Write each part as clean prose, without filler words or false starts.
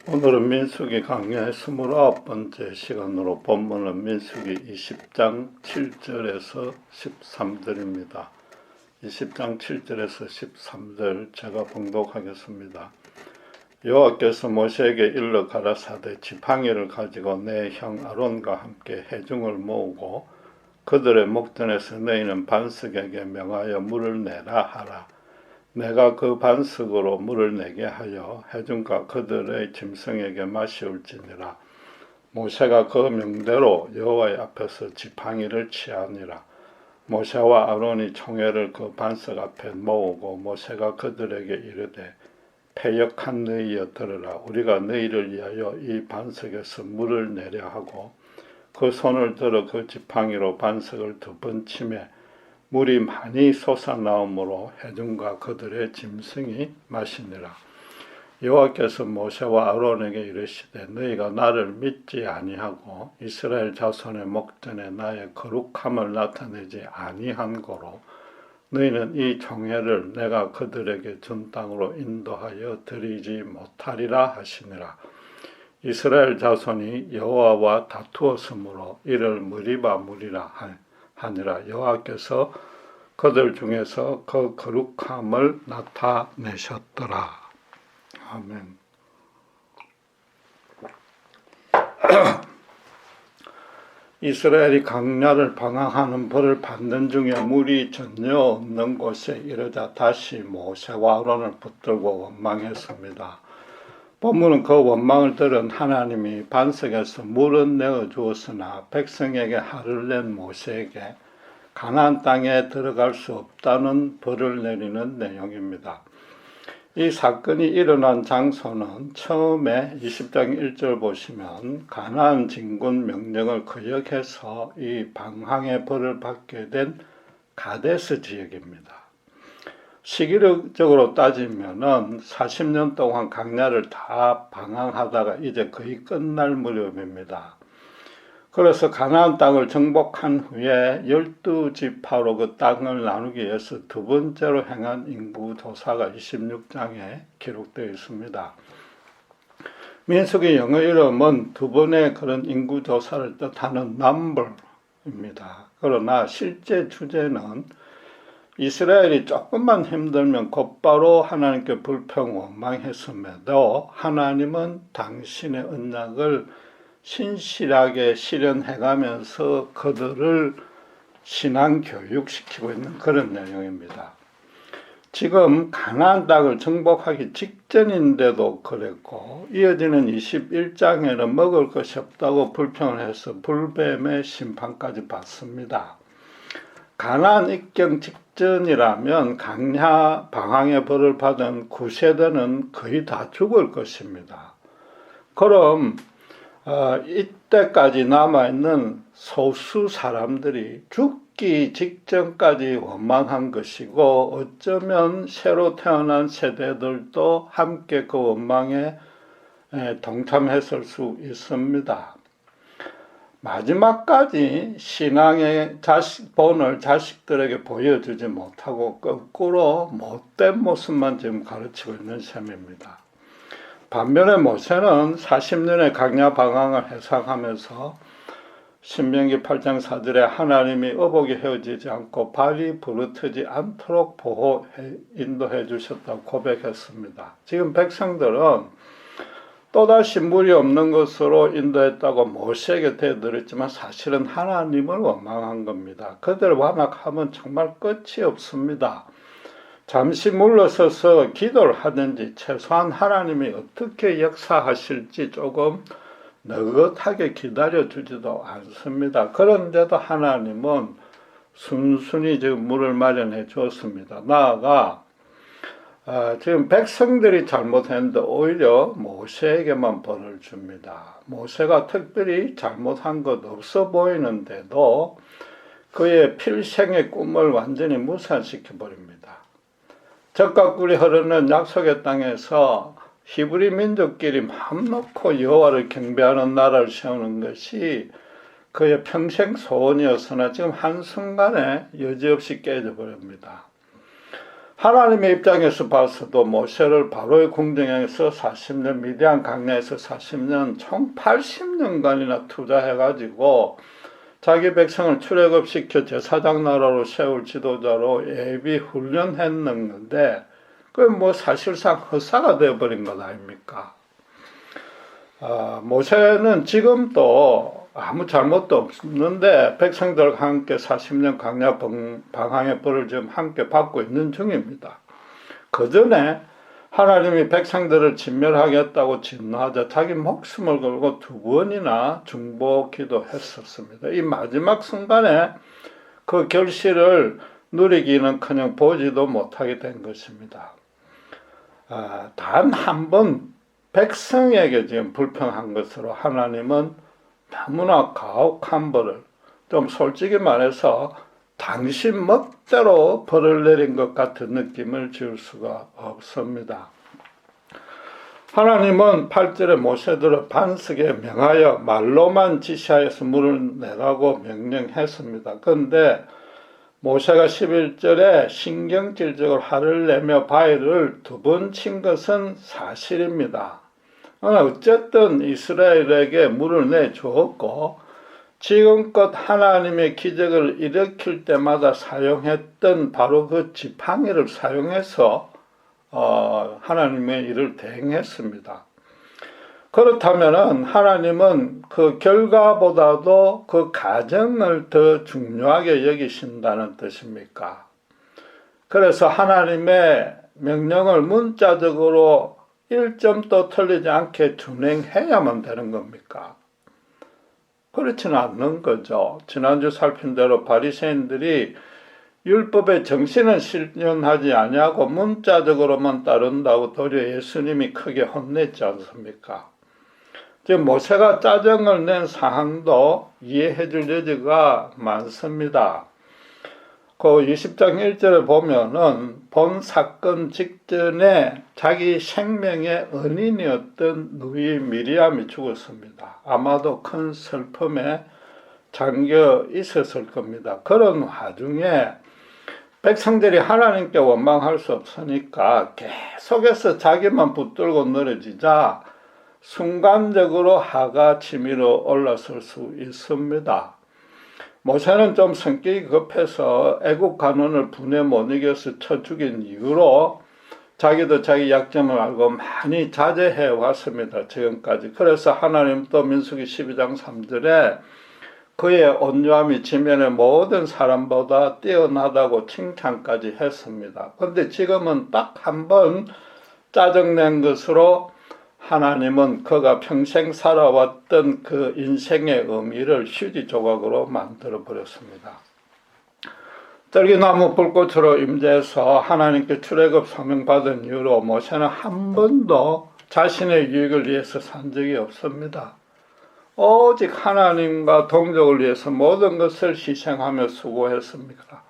오늘은 민수기 강의 29번째 시간으로 본문은 민수기 20장 7절에서 13절입니다. 20장 7절에서 13절 제가 봉독하겠습니다. 여호와께서 모세에게 일러 가라사대 지팡이를 가지고 내 형 아론과 함께 회중을 모으고 그들의 목전에서 너희는 반석에게 명하여 물을 내라 하라. 내가 그 반석으로 물을 내게 하여 회중과 그들의 짐승에게 마시울지니라. 모세가 그 명대로 여호와의 앞에서 지팡이를 취하니라. 모세와 아론이 총회를 그 반석 앞에 모으고 모세가 그들에게 이르되 패역한 너희여 들으라. 우리가 너희를 위하여 이 반석에서 물을 내려 하고 그 손을 들어 그 지팡이로 반석을 2번 치매 물이 많이 솟아나오므로 회중과 그들의 짐승이 마시니라. 여호와께서 모세와 아론에게 이르시되 너희가 나를 믿지 아니하고 이스라엘 자손의 목전에 나의 거룩함을 나타내지 아니한 고로 너희는 이 총회를 내가 그들에게 준 땅으로 인도하여 드리지 못하리라 하시니라. 이스라엘 자손이 여호와와 다투었으므로 이를 무리바 무리라 하니라. 여호와께서 그들 중에서 그 거룩함을 나타내셨더라. 아멘. 이스라엘이 광야를 방황하는 벌을 받는 중에 물이 전혀 없는 곳에 이르자 다시 모세와 아론을 붙들고 원망했습니다. 본문은 그 원망을 들은 하나님이 반석에서 물은 내어 주었으나 백성에게 화를 낸 모세에게 가나안 땅에 들어갈 수 없다는 벌을 내리는 내용입니다. 이 사건이 일어난 장소는 처음에 20장 1절 보시면 가나안 진군 명령을 거역해서 이 방황의 벌을 받게 된 가데스 지역입니다. 시기적으로 따지면은 40년 동안 광야를 다 방황하다가 이제 거의 끝날 무렵입니다. 그래서 가나안 땅을 정복한 후에 12지파로 그 땅을 나누기 위해서 2번째로 행한 인구조사가 26장에 기록되어 있습니다. 민수기 영어 이름은 2번의 그런 인구조사를 뜻하는 number입니다. 그러나 실제 주제는 이스라엘이 조금만 힘들면 곧바로 하나님께 불평 원망했음에도 하나님은 당신의 언약을 신실하게 실현해가면서 그들을 신앙 교육시키고 있는 그런 내용입니다. 지금 가나안 땅을 정복하기 직전인데도 그랬고 이어지는 21장에는 먹을 것이 없다고 불평을 해서 불뱀의 심판까지 받습니다. 가나안 입경 직전이라면 광야 방황의 벌을 받은 9세대는 거의 다 죽을 것입니다. 그럼 이때까지 남아있는 소수 사람들이 죽기 직전까지 원망한 것이고 어쩌면 새로 태어난 세대들도 함께 그 원망에 동참했을 수 있습니다. 마지막까지 신앙의 본을 자식들에게 보여주지 못하고 거꾸로 못된 모습만 지금 가르치고 있는 셈입니다. 반면에 모세는 40년의 광야 방황을 해상하면서 신명기 8장 4절에 하나님이 어복이 헤어지지 않고 발이 부르트지 않도록 인도해 주셨다고 고백했습니다. 지금 백성들은 또다시 물이 없는 것으로 인도했다고 모세에게 대들었지만 사실은 하나님을 원망한 겁니다. 그들 완악하면 정말 끝이 없습니다. 잠시 물러서서 기도를 하든지 최소한 하나님이 어떻게 역사하실지 조금 느긋하게 기다려주지도 않습니다. 그런데도 하나님은 순순히 지금 물을 마련해 주었습니다. 나아가 지금 백성들이 잘못했는데 오히려 모세에게만 벌을 줍니다. 모세가 특별히 잘못한 것 없어 보이는데도 그의 필생의 꿈을 완전히 무산시켜 버립니다. 젖과 꿀이 흐르는 약속의 땅에서 히브리 민족끼리 마음 놓고 여호와를 경배하는 나라를 세우는 것이 그의 평생 소원이었으나 지금 한순간에 여지없이 깨져 버립니다. 하나님의 입장에서 봐서도 모세를 바로의 궁정에서 40년, 미디안 광야에서 40년, 총 80년간이나 투자해가지고 자기 백성을 출애굽시켜 제사장 나라로 세울 지도자로 예비 훈련했는데 그게 뭐 사실상 헛사가 되어버린 것 아닙니까? 모세는 지금도 아무 잘못도 없는데 백성들과 함께 40년 광야 방황의 벌을 지금 함께 받고 있는 중입니다. 그 전에 하나님이 백성들을 진멸하겠다고 진노하자 자기 목숨을 걸고 2번이나 중보 기도했었습니다. 이 마지막 순간에 그 결실을 누리기는커녕 보지도 못하게 된 것입니다. 단 한 번 백성에게 지금 불평한 것으로 하나님은 너무나 가혹한 벌을, 좀 솔직히 말해서 당신 멋대로 벌을 내린 것 같은 느낌을 지울 수가 없습니다. 하나님은 8절에 모세들을 반석에 명하여 말로만 지시하여서 물을 내라고 명령했습니다. 그런데 모세가 11절에 신경질적으로 화를 내며 바위를 2번 친 것은 사실입니다. 어쨌든 이스라엘에게 물을 내주었고 지금껏 하나님의 기적을 일으킬 때마다 사용했던 바로 그 지팡이를 사용해서 하나님의 일을 대행했습니다. 그렇다면 하나님은 그 결과보다도 그 과정을 더 중요하게 여기신다는 뜻입니까? 그래서 하나님의 명령을 문자적으로 1점도 틀리지 않게 준행해야만 되는 겁니까? 그렇지는 않는 거죠. 지난주 살핀 대로 바리새인들이 율법의 정신은 실현하지 아니하고 문자적으로만 따른다고 도리어 예수님이 크게 혼냈지 않습니까? 지금 모세가 짜증을 낸 사항도 이해해 줄 여지가 많습니다. 그 20장 1절에 보면은 본 사건 직전에 자기 생명의 은인이었던 누이 미리암이 죽었습니다. 아마도 큰 슬픔에 잠겨 있었을 겁니다. 그런 와중에 백성들이 하나님께 원망할 수 없으니까 계속해서 자기만 붙들고 늘어지자 순간적으로 하가 치밀어 올라설 수 있습니다. 모세는 좀 성격이 급해서 애국 간원을 분에 못 이겨서 쳐 죽인 이후로 자기도 자기 약점을 알고 많이 자제해 왔습니다. 지금까지. 그래서 하나님 또 민수기 12장 3절에 그의 온유함이 지면의 모든 사람보다 뛰어나다고 칭찬까지 했습니다. 그런데 지금은 딱 한 번 짜증낸 것으로 하나님은 그가 평생 살아왔던 그 인생의 의미를 휴지 조각으로 만들어 버렸습니다. 떨기나무 불꽃으로 임재해서 하나님께 출애굽 소명받은 이후로 모세는 한 번도 자신의 유익을 위해서 산 적이 없습니다. 오직 하나님과 동족을 위해서 모든 것을 희생하며 수고했습니다.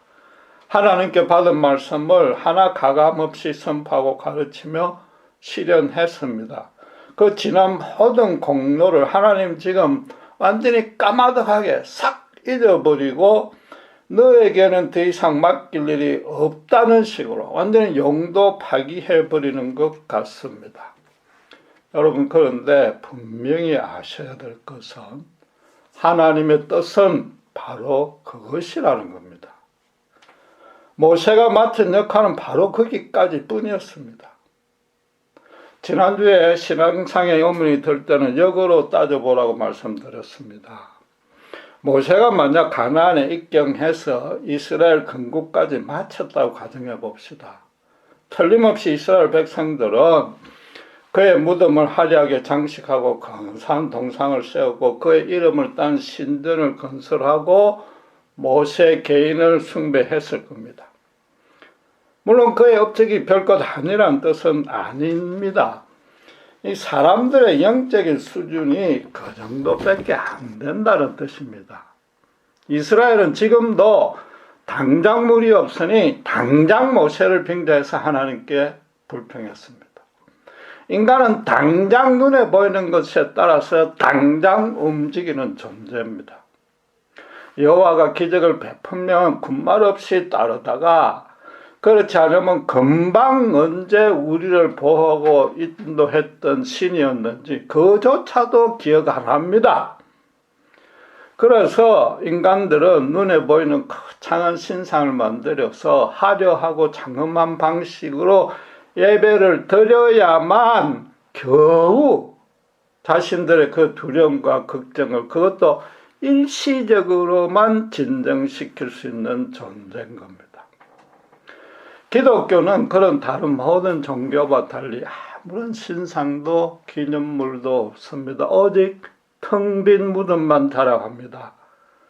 하나님께 받은 말씀을 하나 가감없이 선포하고 가르치며 실현했습니다. 그 지난 모든 공로를 하나님 지금 완전히 까마득하게 싹 잊어버리고 너에게는 더 이상 맡길 일이 없다는 식으로 완전히 용도 파기해버리는 것 같습니다. 여러분, 그런데 분명히 아셔야 될 것은 하나님의 뜻은 바로 그것이라는 겁니다. 모세가 맡은 역할은 바로 거기까지 뿐이었습니다. 지난주에 신앙상의 의문이 들 때는 역으로 따져보라고 말씀드렸습니다. 모세가 만약 가나안에 입경해서 이스라엘 건국까지 마쳤다고 가정해 봅시다. 틀림없이 이스라엘 백성들은 그의 무덤을 화려하게 장식하고 근사한 동상을 세우고 그의 이름을 딴 신전을 건설하고 모세 개인을 숭배했을 겁니다. 물론 그의 업적이 별것 아니란 뜻은 아닙니다. 이 사람들의 영적인 수준이 그 정도밖에 안 된다는 뜻입니다. 이스라엘은 지금도 당장 물이 없으니 당장 모세를 빙자해서 하나님께 불평했습니다. 인간은 당장 눈에 보이는 것에 따라서 당장 움직이는 존재입니다. 여호와가 기적을 베풀면 군말 없이 따르다가 그렇지 않으면 금방 언제 우리를 보호하고 인도했던 신이었는지 그조차도 기억 안 합니다. 그래서 인간들은 눈에 보이는 거창한 신상을 만들어서 화려하고 장엄한 방식으로 예배를 드려야만 겨우 자신들의 그 두려움과 걱정을 그것도 일시적으로만 진정시킬 수 있는 존재인 겁니다. 기독교는 그런 다른 모든 종교와 달리 아무런 신상도 기념물도 없습니다. 오직 텅 빈 무덤만 자랑합니다.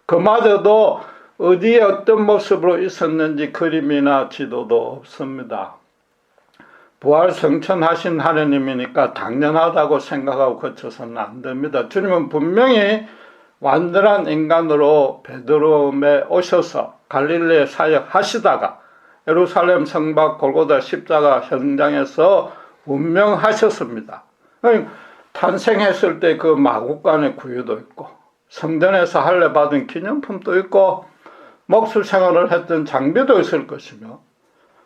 그마저도 어디에 어떤 모습으로 있었는지 그림이나 지도도 없습니다. 부활 성천하신 하느님이니까 당연하다고 생각하고 거쳐서는 안 됩니다. 주님은 분명히 완전한 인간으로 베드로움에 오셔서 갈릴리에 사역하시다가 예루살렘 성박 골고다 십자가 현장에서 운명하셨습니다. 탄생했을 때 그 마국간의 구유도 있고 성전에서 할례 받은 기념품도 있고 목술 생활을 했던 장비도 있을 것이며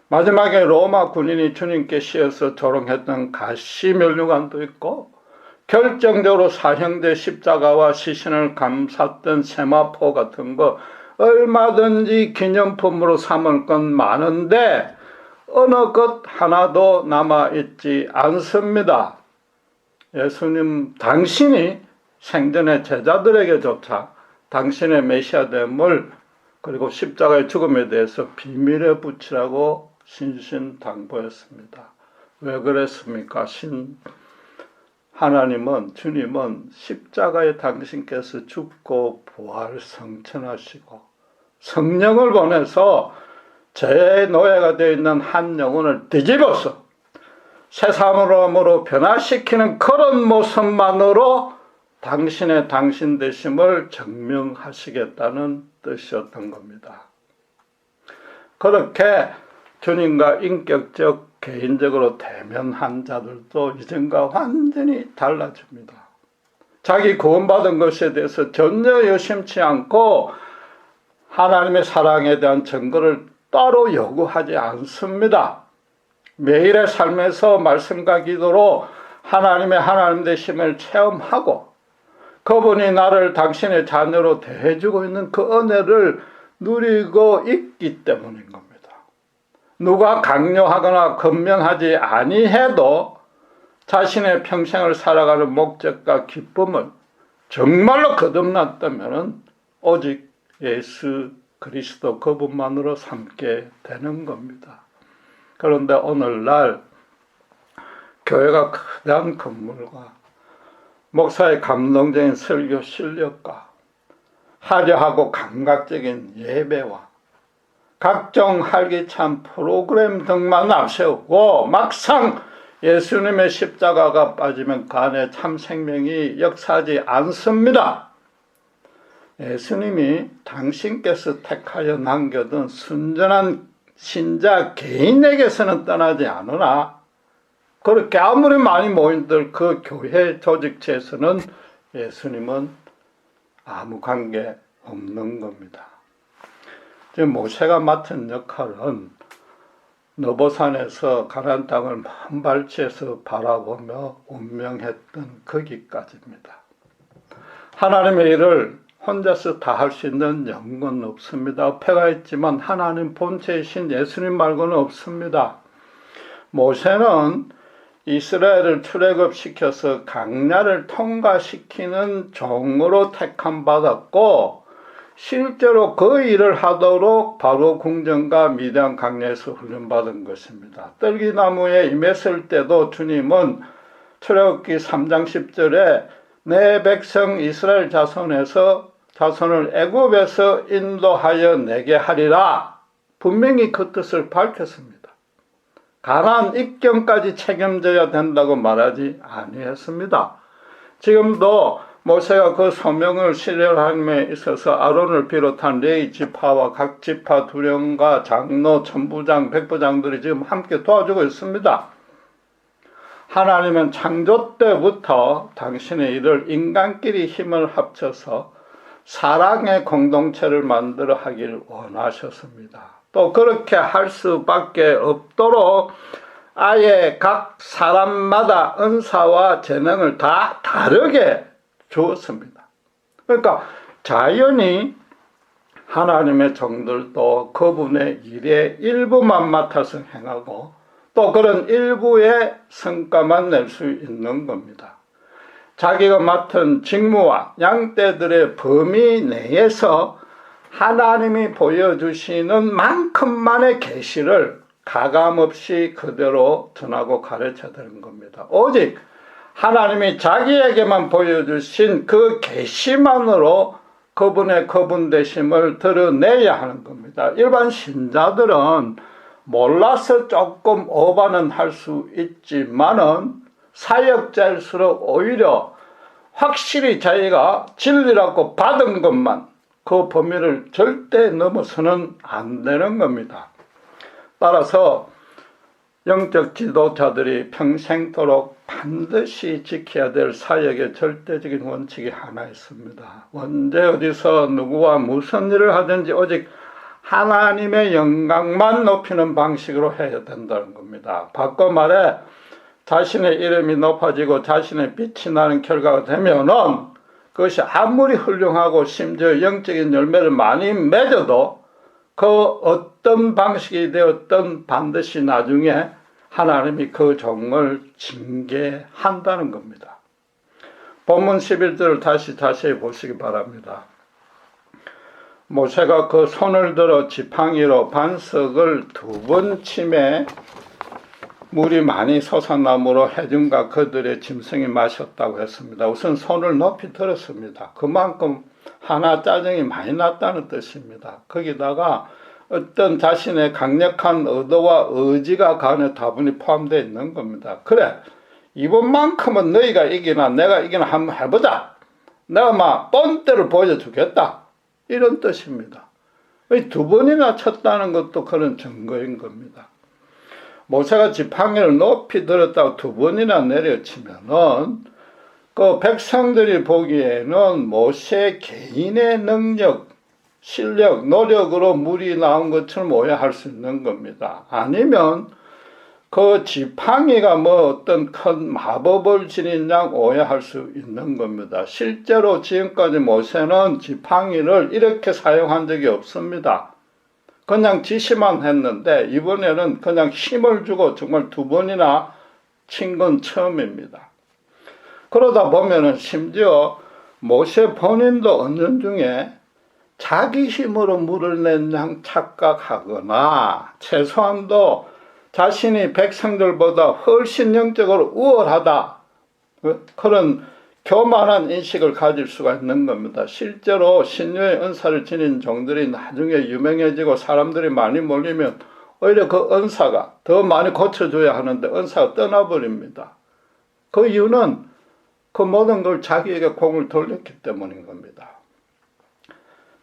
마지막에 로마 군인이 주님께 씌어서 조롱했던 가시 면류관도 있고 결정적으로 사형제 십자가와 시신을 감쌌던 세마포 같은 거 얼마든지 기념품으로 삼을 건 많은데 어느 것 하나도 남아있지 않습니다. 예수님 당신이 생전에 제자들에게조차 당신의 메시아됨을 그리고 십자가의 죽음에 대해서 비밀에 붙이라고 신신당부했습니다. 왜 그랬습니까? 하나님은 주님은 십자가에 당신께서 죽고 부활 성천하시고 성령을 보내서 죄의 노예가 되어 있는 한 영혼을 뒤집어서 새 사람으로 변화시키는 그런 모습만으로 당신의 당신 되심을 증명하시겠다는 뜻이었던 겁니다. 그렇게 주님과 인격적 개인적으로 대면한 자들도 이전과 완전히 달라집니다. 자기 구원받은 것에 대해서 전혀 여심치 않고 하나님의 사랑에 대한 증거를 따로 요구하지 않습니다. 매일의 삶에서 말씀과 기도로 하나님의 하나님 되심을 체험하고 그분이 나를 당신의 자녀로 대해주고 있는 그 은혜를 누리고 있기 때문인 겁니다. 누가 강요하거나 건면하지 아니해도 자신의 평생을 살아가는 목적과 기쁨을 정말로 거듭났다면 오직 예수 그리스도 그분만으로 삼게 되는 겁니다. 그런데 오늘날 교회가 거대한 건물과 목사의 감동적인 설교 실력과 화려하고 감각적인 예배와 각종 활기찬 프로그램 등만 앞세우고 막상 예수님의 십자가가 빠지면 그 안에 참 생명이 역사하지 않습니다. 예수님이 당신께서 택하여 남겨둔 순전한 신자 개인에게서는 떠나지 않으나 그렇게 아무리 많이 모인들 그 교회 조직체에서는 예수님은 아무 관계 없는 겁니다. 지금 모세가 맡은 역할은 너보산에서 가나안 땅을 먼 발치에서 바라보며 운명했던 거기까지입니다. 하나님의 일을 혼자서 다 할 수 있는 영은 없습니다. 폐가 있지만 하나님 본체이신 예수님 말고는 없습니다. 모세는 이스라엘을 출애굽시켜서 강야를 통과시키는 종으로 택함받았고 실제로 그 일을 하도록 바로 궁전과 미디안 강야에서 훈련받은 것입니다. 떨기나무에 임했을 때도 주님은 출애굽기 3장 10절에 내 백성 이스라엘 자손을 애굽에서 인도하여 내게 하리라 분명히 그 뜻을 밝혔습니다. 가나안 입경까지 책임져야 된다고 말하지 아니했습니다. 지금도 모세가 그 소명을 실현함에 있어서 아론을 비롯한 레위 지파와 각 지파 두령과 장로, 천부장, 백부장들이 지금 함께 도와주고 있습니다. 하나님은 창조 때부터 당신의 일을 인간끼리 힘을 합쳐서 사랑의 공동체를 만들어 하길 원하셨습니다. 또 그렇게 할 수밖에 없도록 아예 각 사람마다 은사와 재능을 다 다르게 주었습니다. 그러니까 자연히 하나님의 종들도 그분의 일의 일부만 맡아서 행하고 또 그런 일부의 성과만 낼 수 있는 겁니다. 자기가 맡은 직무와 양떼들의 범위 내에서 하나님이 보여주시는 만큼만의 계시를 가감없이 그대로 전하고 가르쳐야 되는 겁니다. 오직 하나님이 자기에게만 보여주신 그 계시만으로 그분의 그분되심을 드러내야 하는 겁니다. 일반 신자들은 몰라서 조금 오바는 할 수 있지만은 사역자일수록 오히려 확실히 자기가 진리라고 받은 것만 그 범위를 절대 넘어서는 안 되는 겁니다. 따라서 영적 지도자들이 평생도록 반드시 지켜야 될 사역의 절대적인 원칙이 하나 있습니다. 언제 어디서 누구와 무슨 일을 하든지 오직 하나님의 영광만 높이는 방식으로 해야 된다는 겁니다. 바꿔 말해 자신의 이름이 높아지고 자신의 빛이 나는 결과가 되면은 그것이 아무리 훌륭하고 심지어 영적인 열매를 많이 맺어도 그 어떤 방식이 되었든 반드시 나중에 하나님이 그 종을 징계한다는 겁니다. 본문 11절을 다시 자세히 보시기 바랍니다. 모세가 그 손을 들어 지팡이로 반석을 2번 치매 물이 많이 솟아나므로 해중과 그들의 짐승이 마셨다고 했습니다. 우선 손을 높이 들었습니다. 그만큼 하나 짜증이 많이 났다는 뜻입니다. 거기다가 어떤 자신의 강력한 의도와 의지가 그 안에 다분히 포함되어 있는 겁니다. 그래, 이번만큼은 너희가 이기나 내가 이기나 한번 해보자. 내가 막 뻔때를 보여주겠다. 이런 뜻입니다. 2번이나 쳤다는 것도 그런 증거인 겁니다. 모세가 지팡이를 높이 들었다고 2번이나 내려치면은 그 백성들이 보기에는 모세 개인의 능력, 실력, 노력으로 물이 나온 것처럼 오해할 수 있는 겁니다. 아니면 그 지팡이가 뭐 어떤 큰 마법을 지닌 양 오해할 수 있는 겁니다. 실제로 지금까지 모세는 지팡이를 이렇게 사용한 적이 없습니다. 그냥 지시만 했는데 이번에는 그냥 힘을 주고 정말 2번이나 친 건 처음입니다. 그러다 보면은 심지어 모세 본인도 은연중에 자기 힘으로 물을 낸 양 착각하거나 최소한도 자신이 백성들보다 훨씬 영적으로 우월하다 그런 교만한 인식을 가질 수가 있는 겁니다. 실제로 신유의 은사를 지닌 종들이 나중에 유명해지고 사람들이 많이 몰리면 오히려 그 은사가 더 많이 고쳐줘야 하는데 은사가 떠나버립니다. 그 이유는 그 모든 걸 자기에게 공을 돌렸기 때문인 겁니다.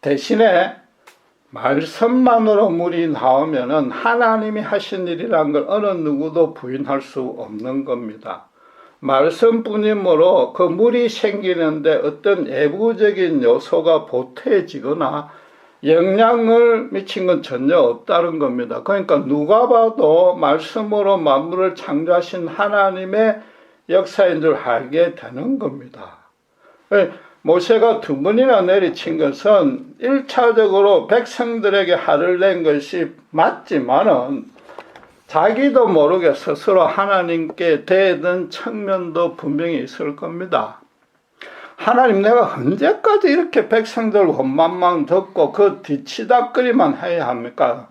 대신에 말씀만으로 물이 나오면은 하나님이 하신 일이란 걸 어느 누구도 부인할 수 없는 겁니다. 말씀뿐이므로 그 물이 생기는데 어떤 외부적인 요소가 보태지거나 영향을 미친 건 전혀 없다는 겁니다. 그러니까 누가 봐도 말씀으로 만물을 창조하신 하나님의 역사인 줄 알게 되는 겁니다. 모세가 2번이나 내리친 것은 1차적으로 백성들에게 화를 낸 것이 맞지만은 자기도 모르게 스스로 하나님께 대든 측면도 분명히 있을 겁니다. 하나님, 내가 언제까지 이렇게 백성들 원망만 듣고 그 뒤치다거리만 해야 합니까?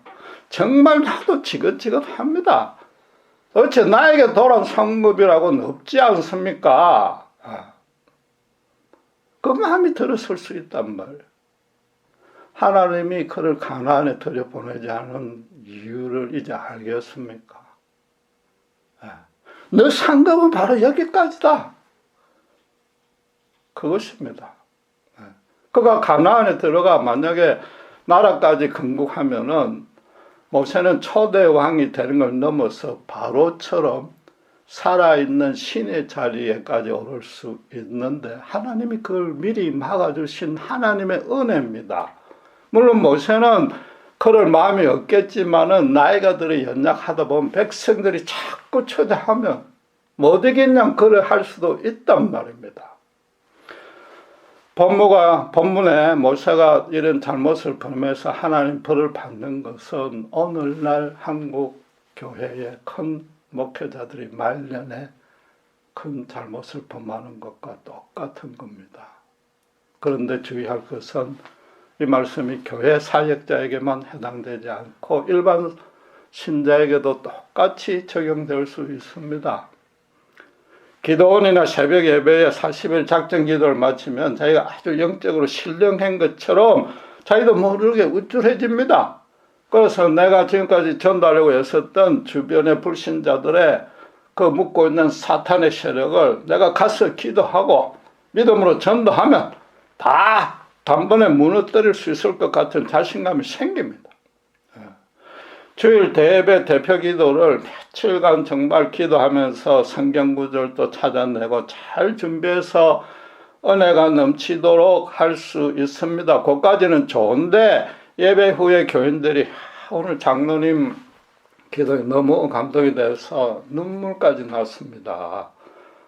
정말 나도 지긋지긋합니다. 어째 나에게 돌아온 성급이라고는 없지 않습니까? 그 마음이 들었을 수 있단 말이에요. 하나님이 그를 가나안에 들여보내지 않은 이유를 이제 알겠습니까? 너 상급은 바로 여기까지다. 그것입니다. 그가 가나안에 들어가 만약에 나라까지 건국하면은 모세는 초대 왕이 되는 걸 넘어서 바로처럼 살아있는 신의 자리에까지 오를 수 있는데 하나님이 그걸 미리 막아주신 하나님의 은혜입니다. 물론 모세는 그럴 마음이 없겠지만은 나이가 들어 연약하다 보면 백성들이 자꾸 초대하면 못 되겠냐 그래 할 수도 있단 말입니다. 본문에 모세가 이런 잘못을 범해서 하나님 벌을 받는 것은 오늘날 한국 교회의 큰 목회자들이 말년에 큰 잘못을 범하는 것과 똑같은 겁니다. 그런데 주의할 것은 이 말씀이 교회 사역자에게만 해당되지 않고 일반 신자에게도 똑같이 적용될 수 있습니다. 기도원이나 새벽 예배에 40일 작정 기도를 마치면 자기가 아주 영적으로 신령한 것처럼 자기도 모르게 우쭐해집니다. 그래서 내가 지금까지 전도하려고 했었던 주변의 불신자들의 그 묻고 있는 사탄의 세력을 내가 가서 기도하고 믿음으로 전도하면 다 단번에 무너뜨릴 수 있을 것 같은 자신감이 생깁니다. 주일 대예배 대표 기도를 며칠간 정말 기도하면서 성경 구절도 찾아내고 잘 준비해서 은혜가 넘치도록 할 수 있습니다. 그까지는 좋은데 예배 후에 교인들이 오늘 장로님 기도에 너무 감동이 돼서 눈물까지 났습니다.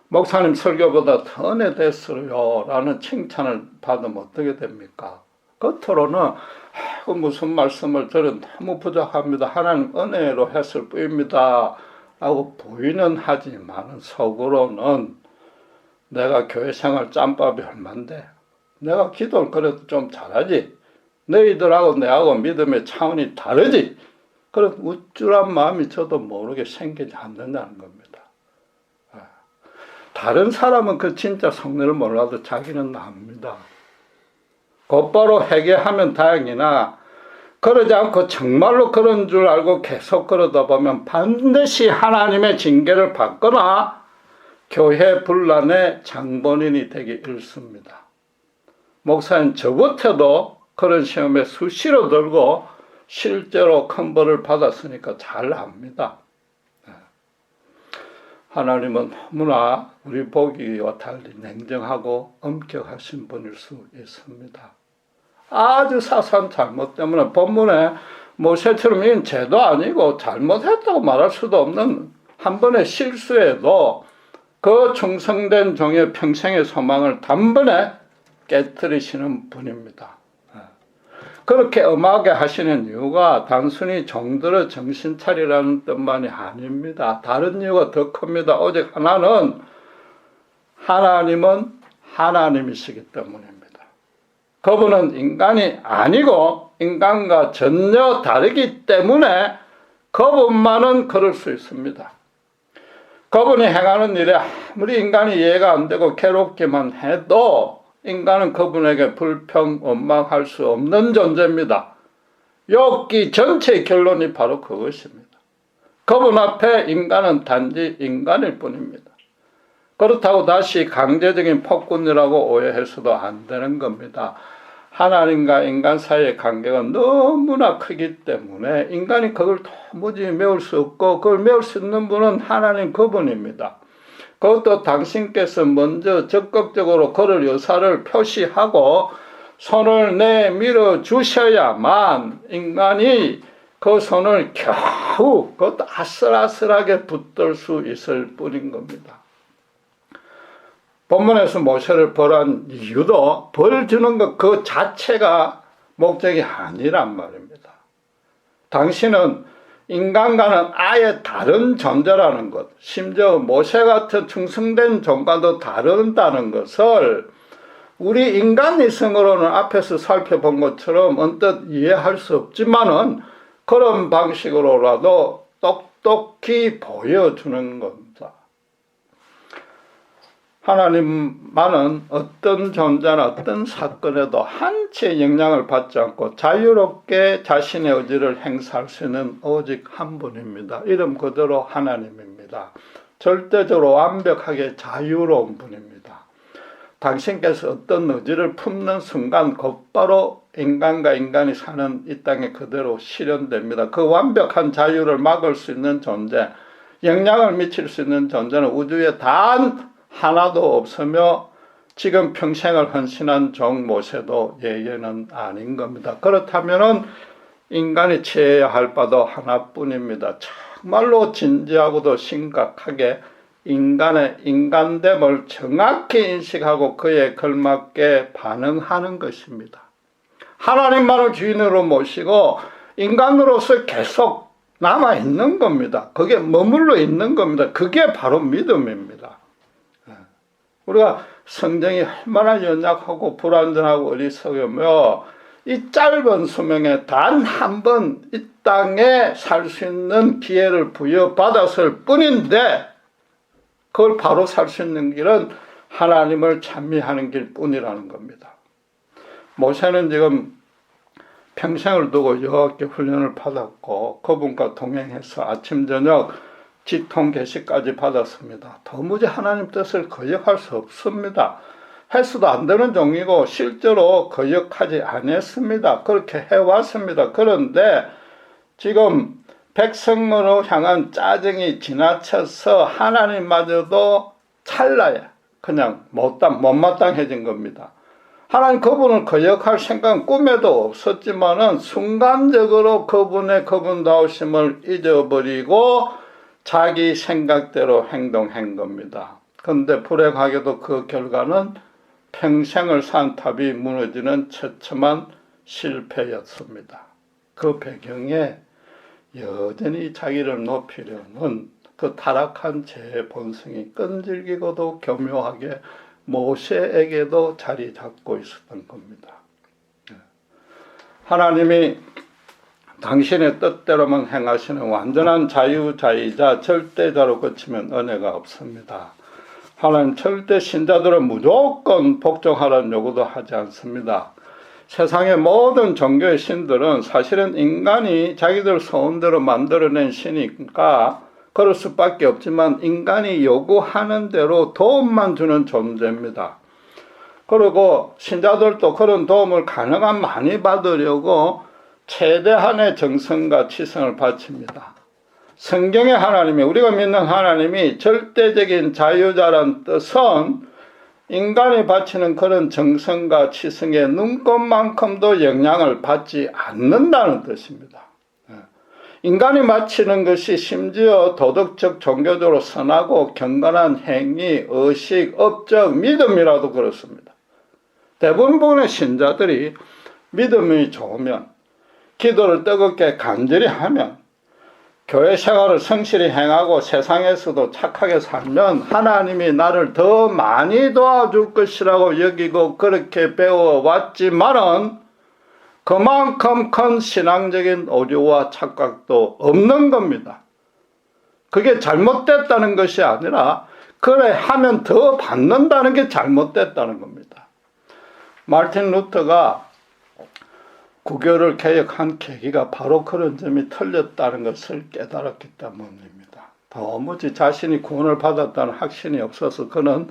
목사님 설교보다 더 은혜됐어요 라는 칭찬을 받으면 어떻게 됩니까? 겉으로는 무슨 말씀을 들은 너무 부족합니다. 하나님 은혜로 했을 뿐입니다 라고 부인은 하지만 속으로는 내가 교회 생활 짬밥이 얼만데 내가 기도를 그래도 좀 잘하지, 너희들하고 내하고 믿음의 차원이 다르지, 그런 우쭐한 마음이 저도 모르게 생기지 않는다는 겁니다. 다른 사람은 그 진짜 성례를 몰라도 자기는 압니다. 곧바로 회개하면 다행이나 그러지 않고 정말로 그런 줄 알고 계속 그러다 보면 반드시 하나님의 징계를 받거나 교회 분란의 장본인이 되기 일쑤입니다. 목사님 저부터도 그런 시험에 수시로 들고 실제로 큰 벌을 받았으니까 잘 압니다. 하나님은 너무나 우리 보기와 달리 냉정하고 엄격하신 분일 수 있습니다. 아주 사소한 잘못 때문에 본문에 모세처럼 이건 죄도 아니고 잘못했다고 말할 수도 없는 한 번의 실수에도 그 충성된 종의 평생의 소망을 단번에 깨뜨리시는 분입니다. 그렇게 엄하게 하시는 이유가 단순히 종들의 정신 차리라는 뜻만이 아닙니다. 다른 이유가 더 큽니다. 오직 하나는 하나님은 하나님이시기 때문입니다. 그분은 인간이 아니고 인간과 전혀 다르기 때문에 그분만은 그럴 수 있습니다. 그분이 행하는 일에 아무리 인간이 이해가 안 되고 괴롭기만 해도 인간은 그분에게 불평, 원망할 수 없는 존재입니다. 욥기 전체의 결론이 바로 그것입니다. 그분 앞에 인간은 단지 인간일 뿐입니다. 그렇다고 다시 강제적인 폭군이라고 오해해서도 안 되는 겁니다. 하나님과 인간 사이의 관계가 너무나 크기 때문에 인간이 그걸 도무지 메울 수 없고 그걸 메울 수 있는 분은 하나님 그분입니다. 그것도 당신께서 먼저 적극적으로 그럴 의사를 표시하고 손을 내밀어 주셔야만 인간이 그 손을 겨우 그것도 아슬아슬하게 붙들 수 있을 뿐인 겁니다. 본문에서 모세를 벌한 이유도 벌 주는 것 그 자체가 목적이 아니란 말입니다. 당신은 인간과는 아예 다른 존재라는 것, 심지어 모세 같은 충성된 종과도 다른다는 것을 우리 인간 이성으로는 앞에서 살펴본 것처럼 언뜻 이해할 수 없지만은 그런 방식으로라도 똑똑히 보여주는 겁니다. 하나님만은 어떤 존재나 어떤 사건에도 한치의 영향을 받지 않고 자유롭게 자신의 의지를 행사할 수 있는 오직 한 분입니다. 이름 그대로 하나님입니다. 절대적으로 완벽하게 자유로운 분입니다. 당신께서 어떤 의지를 품는 순간 곧바로 인간과 인간이 사는 이 땅에 그대로 실현됩니다. 그 완벽한 자유를 막을 수 있는 존재, 영향을 미칠 수 있는 존재는 우주에 단 하나도 없으며 지금 평생을 헌신한 종 모세도 예외는 아닌 겁니다. 그렇다면은 인간이 취해야 할 바도 하나뿐입니다. 정말로 진지하고도 심각하게 인간의 인간됨을 정확히 인식하고 그에 걸맞게 반응하는 것입니다. 하나님만을 주인으로 모시고 인간으로서 계속 남아있는 겁니다. 그게 머물러 있는 겁니다. 그게 바로 믿음입니다. 우리가 성정이 얼마나 연약하고 불완전하고 어리석으며 이 짧은 수명에 단 한 번 이 땅에 살 수 있는 기회를 부여받았을 뿐인데 그걸 바로 살 수 있는 길은 하나님을 찬미하는 길뿐이라는 겁니다. 모세는 지금 평생을 두고 이렇게 훈련을 받았고 그분과 동행해서 아침 저녁 직통 계시까지 받았습니다. 도무지 하나님 뜻을 거역할 수 없습니다. 해서도 안 되는 종이고 실제로 거역하지 않았습니다. 그렇게 해왔습니다. 그런데 지금 백성으로 향한 짜증이 지나쳐서 하나님마저도 찰나에 그냥 못마땅해진 겁니다. 하나님 그분을 거역할 생각은 꿈에도 없었지만은 순간적으로 그분의 그분다우심을 잊어버리고 자기 생각대로 행동한 겁니다. 그런데 불행하게도 그 결과는 평생을 산 탑이 무너지는 처참한 실패였습니다. 그 배경에 여전히 자기를 높이려는 그 타락한 제 본성이 끈질기고도 교묘하게 모세에게도 자리 잡고 있었던 겁니다. 하나님이 당신의 뜻대로만 행하시는 완전한 자유자이자 절대자로 그치면 은혜가 없습니다. 하나님 절대 신자들은 무조건 복종하라는 요구도 하지 않습니다. 세상의 모든 종교의 신들은 사실은 인간이 자기들 소원대로 만들어낸 신이니까 그럴 수밖에 없지만 인간이 요구하는 대로 도움만 주는 존재입니다. 그리고 신자들도 그런 도움을 가능한 많이 받으려고 최대한의 정성과 치성을 바칩니다. 성경의 하나님이, 우리가 믿는 하나님이 절대적인 자유자란 뜻은 인간이 바치는 그런 정성과 치성의 눈꼽만큼도 영향을 받지 않는다는 뜻입니다. 인간이 바치는 것이 심지어 도덕적 종교적으로 선하고 경건한 행위, 의식, 업적, 믿음이라도 그렇습니다. 대부분의 신자들이 믿음이 좋으면, 기도를 뜨겁게 간절히 하면, 교회 생활을 성실히 행하고 세상에서도 착하게 살면 하나님이 나를 더 많이 도와줄 것이라고 여기고 그렇게 배워왔지만은 그만큼 큰 신앙적인 오류와 착각도 없는 겁니다. 그게 잘못됐다는 것이 아니라 그래 하면 더 받는다는 게 잘못됐다는 겁니다. 마르틴 루터가 구교를 개혁한 계기가 바로 그런 점이 틀렸다는 것을 깨달았기 때문입니다. 도무지 자신이 구원을 받았다는 확신이 없어서 그는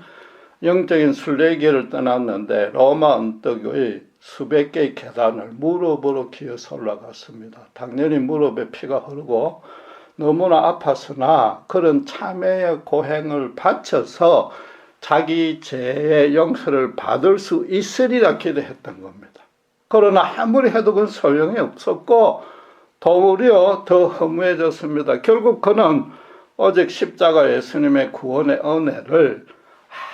영적인 순례의 길을 떠났는데 로마 언덕의 수백 개의 계단을 무릎으로 기어서 올라갔습니다. 당연히 무릎에 피가 흐르고 너무나 아팠으나 그런 참회의 고행을 바쳐서 자기 죄의 용서를 받을 수 있으리라 기도했던 겁니다. 그러나 아무리 해도 그건 소용이 없었고 도리어 더 허무해졌습니다. 결국 그는 오직 십자가 예수님의 구원의 은혜를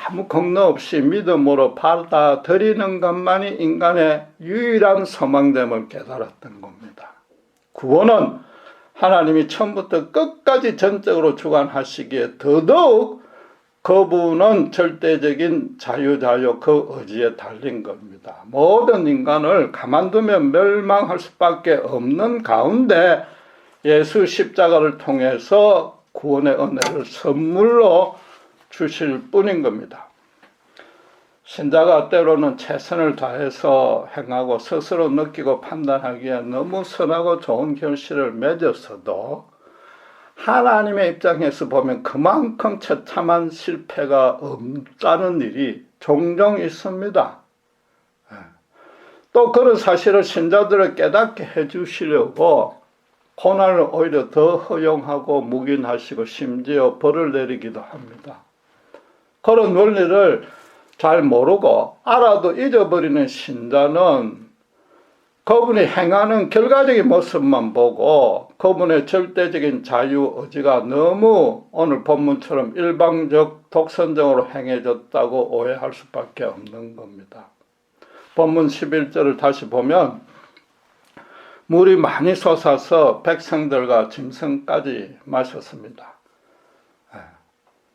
아무 겁도 없이 믿음으로 받아들이는 것만이 인간의 유일한 소망됨을 깨달았던 겁니다. 구원은 하나님이 처음부터 끝까지 전적으로 주관하시기에 더더욱 그분은 절대적인 자유자요 그 의지에 달린 겁니다. 모든 인간을 가만두면 멸망할 수밖에 없는 가운데 예수 십자가를 통해서 구원의 은혜를 선물로 주실 뿐인 겁니다. 신자가 때로는 최선을 다해서 행하고 스스로 느끼고 판단하기에 너무 선하고 좋은 결실을 맺었어도 하나님의 입장에서 보면 그만큼 처참한 실패가 없다는 일이 종종 있습니다. 또 그런 사실을 신자들을 깨닫게 해주시려고 고난을 오히려 더 허용하고 묵인하시고 심지어 벌을 내리기도 합니다. 그런 원리를 잘 모르고 알아도 잊어버리는 신자는 그분이 행하는 결과적인 모습만 보고 그분의 절대적인 자유 의지가 너무 오늘 본문처럼 일방적 독선적으로 행해졌다고 오해할 수밖에 없는 겁니다. 본문 11절을 다시 보면 물이 많이 솟아서 백성들과 짐승까지 마셨습니다.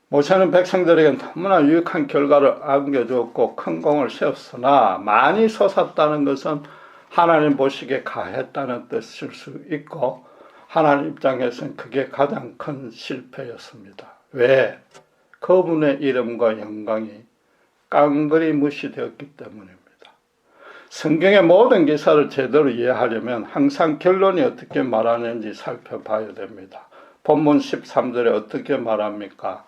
모세는 백성들에게 너무나 유익한 결과를 안겨주었고 큰 공을 세웠으나 많이 솟았다는 것은 하나님 보시기에 가했다는 뜻일 수 있고 하나님 입장에서는 그게 가장 큰 실패였습니다. 왜? 그분의 이름과 영광이 깡그리 무시되었기 때문입니다. 성경의 모든 기사를 제대로 이해하려면 항상 결론이 어떻게 말하는지 살펴봐야 됩니다. 본문 13절에 어떻게 말합니까?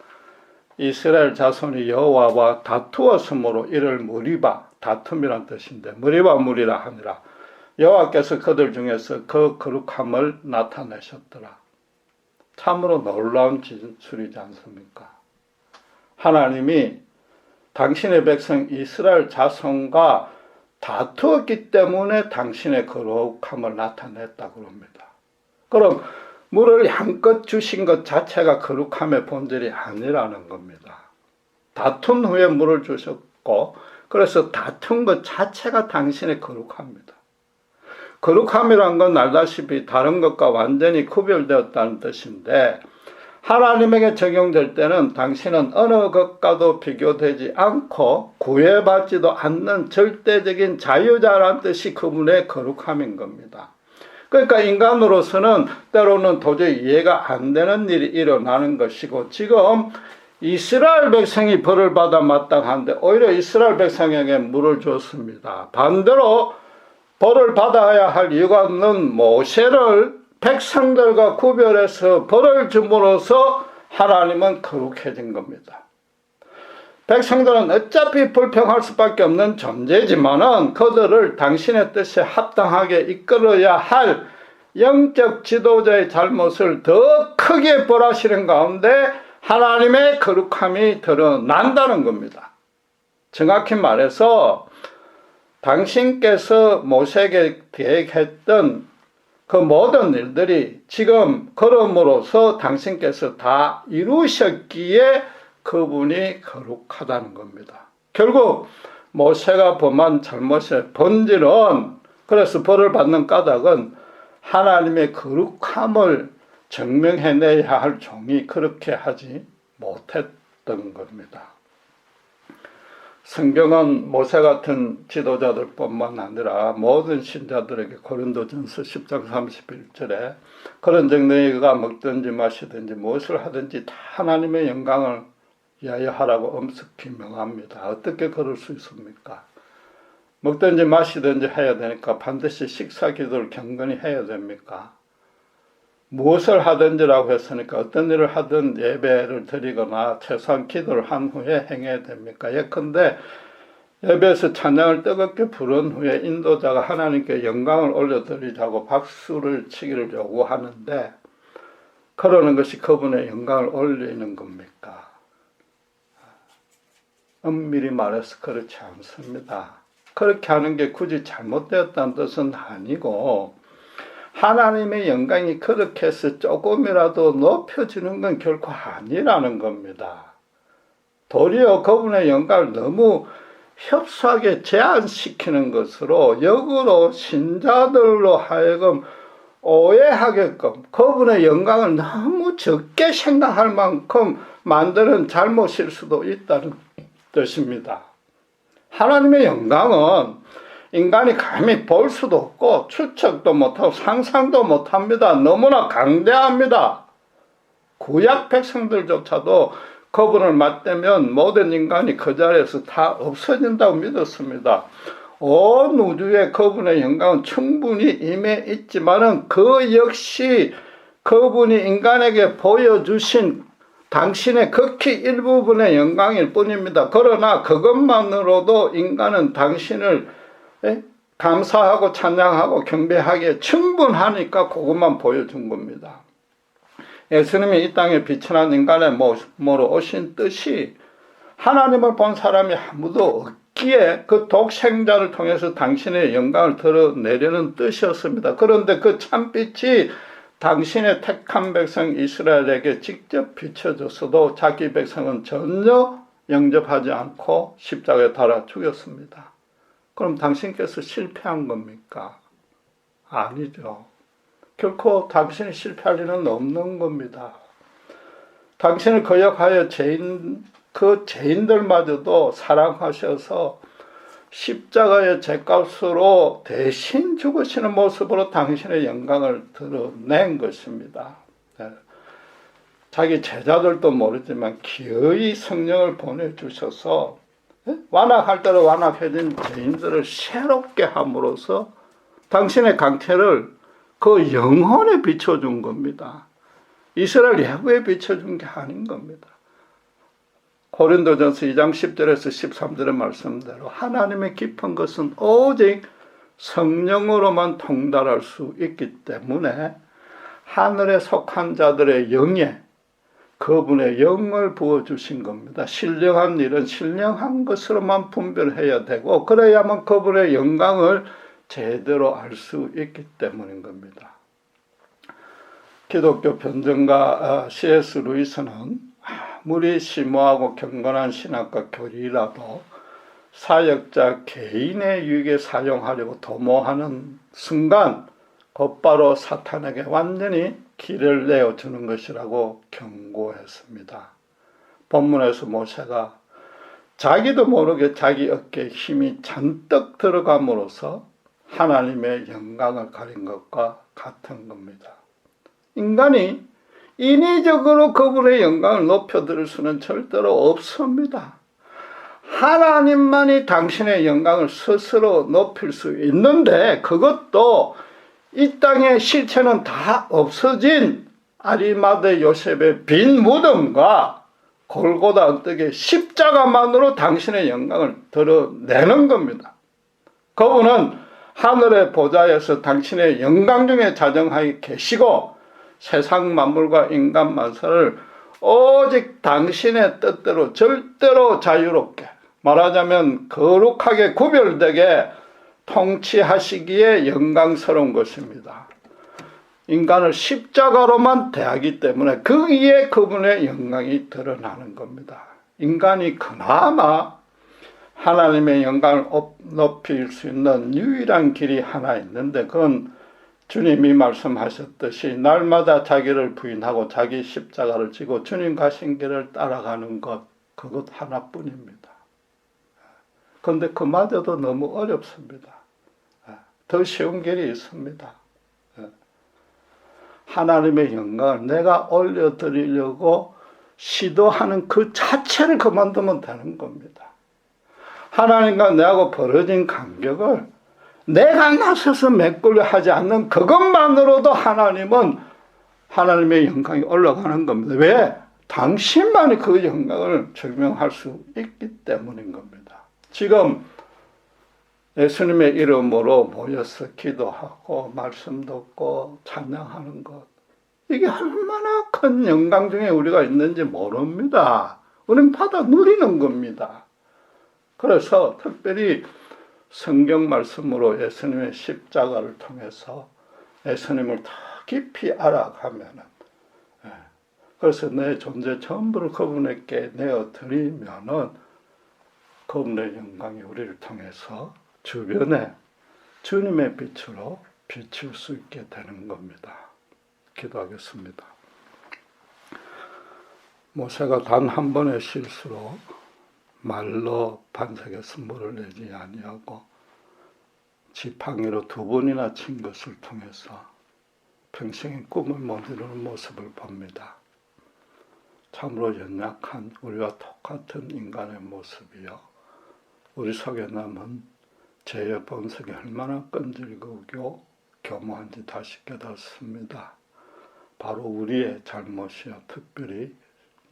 이스라엘 자손이 여호와와 다투었으므로 이를 무리바, 다툼이란 뜻인데 무리바 무리라 하니라. 여호와께서 그들 중에서 그 거룩함을 나타내셨더라. 참으로 놀라운 진술이지 않습니까? 하나님이 당신의 백성 이스라엘 자손과 다투었기 때문에 당신의 거룩함을 나타냈다고 합니다. 그럼 물을 양껏 주신 것 자체가 거룩함의 본질이 아니라는 겁니다. 다툰 후에 물을 주셨고 그래서 다툰 것 자체가 당신의 거룩합니다. 거룩함이란 건 알다시피 다른 것과 완전히 구별되었다는 뜻인데 하나님에게 적용될 때는 당신은 어느 것과도 비교되지 않고 구애받지도 않는 절대적인 자유자란 뜻이 그분의 거룩함인 겁니다. 그러니까 인간으로서는 때로는 도저히 이해가 안 되는 일이 일어나는 것이고 지금 이스라엘 백성이 벌을 받아 마땅한데 오히려 이스라엘 백성에게 물을 줬습니다. 반대로 벌을 받아야 할 이유가 없는 모세를 백성들과 구별해서 벌을 줌으로써 하나님은 거룩해진 겁니다. 백성들은 어차피 불평할 수밖에 없는 존재지만은 그들을 당신의 뜻에 합당하게 이끌어야 할 영적 지도자의 잘못을 더 크게 벌하시는 가운데 하나님의 거룩함이 드러난다는 겁니다. 정확히 말해서 당신께서 모세에게 계획했던 그 모든 일들이 지금 걸음으로써 당신께서 다 이루셨기에 그분이 거룩하다는 겁니다. 결국 모세가 범한 잘못의 본질은 그래서 벌을 받는 까닭은 하나님의 거룩함을 증명해내야 할 종이 그렇게 하지 못했던 겁니다. 성경은 모세 같은 지도자들뿐만 아니라 모든 신자들에게 고린도전서 10장 31절에 그런즉 너희가 먹든지 마시든지 무엇을 하든지 다 하나님의 영광을 위하여 하라고 엄습히 명합니다. 어떻게 그럴 수 있습니까? 먹든지 마시든지 해야 되니까 반드시 식사 기도를 경건히 해야 됩니까? 무엇을 하든지라고 했으니까 어떤 일을 하든 예배를 드리거나 최소한 기도를 한 후에 행해야 됩니까? 예컨대 예배에서 찬양을 뜨겁게 부른 후에 인도자가 하나님께 영광을 올려드리자고 박수를 치기를 요구하는데 그러는 것이 그분의 영광을 올리는 겁니까? 엄밀히 말해서 그렇지 않습니다. 그렇게 하는 게 굳이 잘못되었다는 뜻은 아니고 하나님의 영광이 그렇게 해서 조금이라도 높여지는 건 결코 아니라는 겁니다. 도리어 그분의 영광을 너무 협소하게 제한시키는 것으로 역으로 신자들로 하여금 오해하게끔 그분의 영광을 너무 적게 생각할 만큼 만드는 잘못일 수도 있다는 뜻입니다. 하나님의 영광은 인간이 감히 볼 수도 없고 추측도 못하고 상상도 못합니다. 너무나 강대합니다. 구약 백성들조차도 그분을 맞대면 모든 인간이 그 자리에서 다 없어진다고 믿었습니다. 온 우주에 그분의 영광은 충분히 임해 있지만은 그 역시 그분이 인간에게 보여주신 당신의 극히 일부분의 영광일 뿐입니다. 그러나 그것만으로도 인간은 당신을 감사하고 찬양하고 경배하기에 충분하니까 그것만 보여준 겁니다. 예수님이 이 땅에 비천한 인간의 모습으로 오신 뜻이 하나님을 본 사람이 아무도 있기에 그 독생자를 통해서 당신의 영광을 드러내려는 뜻이었습니다. 그런데 그 참빛이 당신의 택한 백성 이스라엘에게 직접 비춰졌어도 자기 백성은 전혀 영접하지 않고 십자가에 달아 죽였습니다. 그럼 당신께서 실패한 겁니까? 아니죠. 결코 당신이 실패할 일은 없는 겁니다. 당신을 거역하여 그 죄인들마저도 사랑하셔서 십자가의 죗값으로 대신 죽으시는 모습으로 당신의 영광을 드러낸 것입니다. 자기 제자들도 모르지만 기어이 성령을 보내주셔서 완악할 대로 완악해진 죄인들을 새롭게 함으로써 당신의 강태를 그 영혼에 비춰준 겁니다. 이스라엘 야구에 비춰준 게 아닌 겁니다. 고린도전서 2장 10절에서 13절의 말씀대로 하나님의 깊은 것은 오직 성령으로만 통달할 수 있기 때문에 하늘에 속한 자들의 영에 그분의 영을 부어주신 겁니다. 신령한 일은 신령한 것으로만 분별해야 되고 그래야만 그분의 영광을 제대로 알 수 있기 때문인 겁니다. 기독교 변증가 C.S. 루이스는 아무리 심오하고 경건한 신학과 교리라도 사역자 개인의 유익에 사용하려고 도모하는 순간 곧바로 사탄에게 완전히 길을 내어주는 것이라고 경고했습니다. 본문에서 모세가 자기도 모르게 자기 어깨에 힘이 잔뜩 들어감으로써 하나님의 영광을 가린 것과 같은 겁니다. 인간이 인위적으로 그분의 영광을 높여드릴 수는 절대로 없습니다. 하나님만이 당신의 영광을 스스로 높일 수 있는데 그것도 이 땅의 실체는 다 없어진 아리마대 요셉의 빈 무덤과 골고다 언덕의 십자가만으로 당신의 영광을 드러내는 겁니다. 그분은 하늘의 보좌에서 당신의 영광 중에 자정하에 계시고 세상 만물과 인간 만사를 오직 당신의 뜻대로 절대로 자유롭게 말하자면 거룩하게 구별되게 통치하시기에 영광스러운 것입니다. 인간을 십자가로만 대하기 때문에 거기에 그분의 영광이 드러나는 겁니다. 인간이 그나마 하나님의 영광을 높일 수 있는 유일한 길이 하나 있는데 그건 주님이 말씀하셨듯이 날마다 자기를 부인하고 자기 십자가를 지고 주님 가신 길을 따라가는 것 그것 하나뿐입니다. 그런데 그마저도 너무 어렵습니다. 더 쉬운 길이 있습니다. 하나님의 영광을 내가 올려드리려고 시도하는 그 자체를 그만두면 되는 겁니다. 하나님과 내하고 벌어진 간격을 내가 나서서 메꾸려 하지 않는 그것만으로도 하나님은 하나님의 영광이 올라가는 겁니다. 왜? 당신만이 그 영광을 증명할 수 있기 때문인 겁니다. 지금 예수님의 이름으로 모여서 기도하고 말씀 듣고 찬양하는 것 이게 얼마나 큰 영광 중에 우리가 있는지 모릅니다. 우리는 받아 누리는 겁니다. 그래서 특별히 성경 말씀으로 예수님의 십자가를 통해서 예수님을 더 깊이 알아가면은 그래서 내 존재 전부를 그분에게 내어드리면은 그분의 영광이 우리를 통해서 주변에 주님의 빛으로 비출 수 있게 되는 겁니다. 기도하겠습니다. 모세가 단 한 번의 실수로 말로 반석에서 물을 내지 아니하고 지팡이로 2번이나 친 것을 통해서 평생의 꿈을 못 이루는 모습을 봅니다. 참으로 연약한 우리와 똑같은 인간의 모습이요. 우리 속에 남은 죄의 본성이 얼마나 끈질기고 교묘한지 다시 깨닫습니다. 바로 우리의 잘못이요. 특별히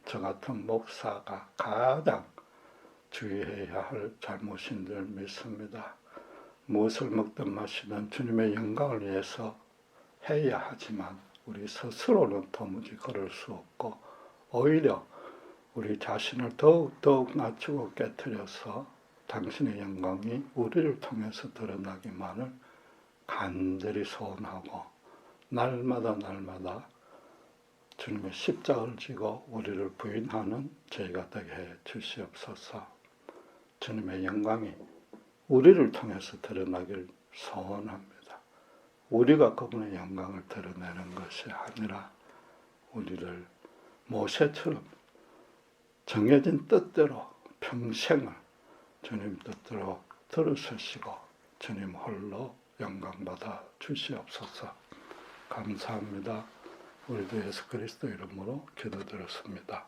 저 같은 목사가 가장 주의해야 할 잘못인 줄 믿습니다. 무엇을 먹든 마시든 주님의 영광을 위해서 해야 하지만 우리 스스로는 도무지 그럴 수 없고 오히려 우리 자신을 더욱 낮추고 깨트려서 당신의 영광이 우리를 통해서 드러나기만을 간절히 소원하고 날마다 주님의 십자가를 지고 우리를 부인하는 저희가 되게 해 주시옵소서. 주님의 영광이 우리를 통해서 드러나길 소원합니다. 우리가 그분의 영광을 드러내는 것이 아니라 우리를 모세처럼 정해진 뜻대로 평생을 주님 뜻대로 들으시고 주님 홀로 영광받아 주시옵소서. 감사합니다. 우리도 예수 그리스도 이름으로 기도드렸습니다.